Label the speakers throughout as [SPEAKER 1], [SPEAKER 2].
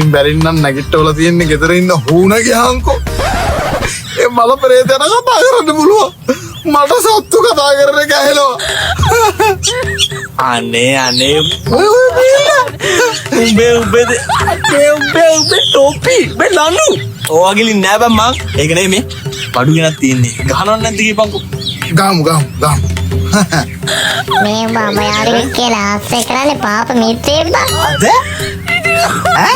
[SPEAKER 1] බැරින්නම් නැගිට්ටවල තියෙන්නේ ගෙදර ඉන්න හුණ ගියාන්කෝ. ඒ මල පෙරේතයන කතා කරන්න පුළුවන්. මට සත්තු කතා කරන එක ඇහෙනවා.
[SPEAKER 2] අනේ උඹේ ටෝපි උඹේ ලනු ඔයාගේ නෑ බං මං ඒක නෙමෙයි මේ බඩු ගෙනත් තියෙන්නේ ගහනවන්න නැද්ද කියපන්කෝ
[SPEAKER 1] ගාමු
[SPEAKER 3] මේ මම යාළුවෙක් කියලා ආස්සේ කරන්නේ පාප මිත්‍රයෙක් බං.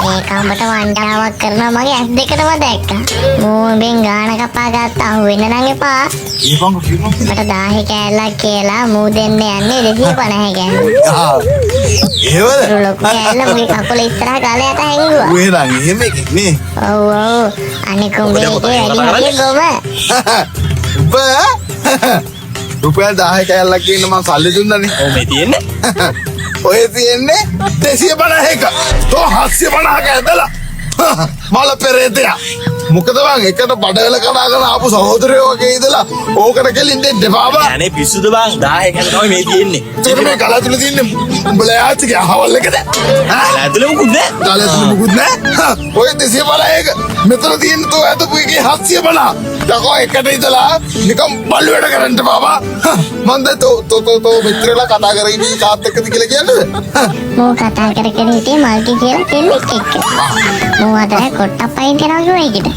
[SPEAKER 3] මේ කම්බට වන්දනාවක් කරනවා මගේ ඇස් දෙකටම දැක්කා. මූඹෙන් ගාන කපා ගත්ත අහුවෙන්න නම් එපා. මට 10 කෑල්ලක් කියලා මූ දෙන්න යන්නේ 250 කෑල්ල.
[SPEAKER 1] ඒවද?
[SPEAKER 3] ලොකු කෑල්ල මුගේ කකුල ඉස්සරහ ගලයට හැංගුවා.
[SPEAKER 1] ඌ එහෙනම් එහෙම එකක් නේ.
[SPEAKER 3] ඔව් අනික උඹේ වැඩි ගොම.
[SPEAKER 1] උඹ රුපියල් 10 කෑල්ලක් ගන්න මම සල්ලි දුන්නනේ.
[SPEAKER 2] ඔව් මේ තියෙන්නේ
[SPEAKER 1] ඔය තියෙන්නේ 250ක. තෝ 750ක ඇදලා. මල පෙරේතයා. මොකද බං එකට බඩවැල කඩාගෙන ආපු සහෝදරයෝ වගේ ඉඳලා ඕකට කෙලින් දෙන්න එපා බං.
[SPEAKER 2] අනේ පිස්සුද බං 10 කන තමයි මේ තියෙන්නේ
[SPEAKER 1] ඒක මේ ගල ඇතුලේ තියෙන්නේ උඹලා යාත්‍රික අහවල් එකද?
[SPEAKER 2] ඇතුලේ මොකුත් නෑ
[SPEAKER 1] ගල ඇතුලේ මොකුත් නෑ. ඔය 250ක මෙතන තියෙන තෝ ඇදපු එකේ 750. දකෝ එකට ඉඳලා නිකම් බල්ලු වැඩ කරන්න බබා. මන්ද තෝ මිත්‍රලා කතා කරගෙන ඉන්නේ කාත් එක්කද කියලා කියන්නද?
[SPEAKER 3] මෝ කතා කරගෙන හිටියේ මල්ටි කියලා කෙනෙක් එක්ක. මෝ අතර කොට්ටපයින් කරනවා කිව්වා ඒකට.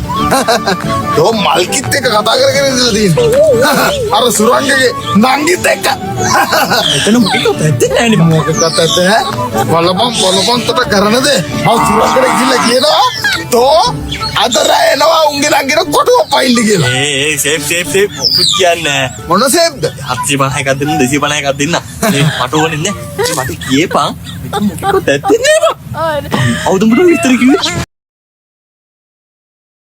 [SPEAKER 1] තෝ මල්කිත් එක්ක කතා කරගෙන ඉඳලා තියෙන්නේ. අර සුරංගගේ නංගිත් එක්ක.
[SPEAKER 2] එතන මොකද ඇත්තේ නෑනේ
[SPEAKER 1] මොකක්ද ඇත්තේ? බලපන් තට කරනද? ආ සුරංගට ගිහිල්ලා කියනවා තෝ අතර එනවා උන්ගේ නංගින කොටුව පයින්ද කියලා.
[SPEAKER 2] ඒ සේෆ් මොකුත් කියන්නේ
[SPEAKER 1] මොන සේබ්ද?
[SPEAKER 2] 750ක් දෙන්න 250ක් දෙන්න මේ මට ඕනේ නෑ මට කියපන් මොකක්ද ඇත්තේ නෑ බං අවුදුඹට විතර කිව්වේ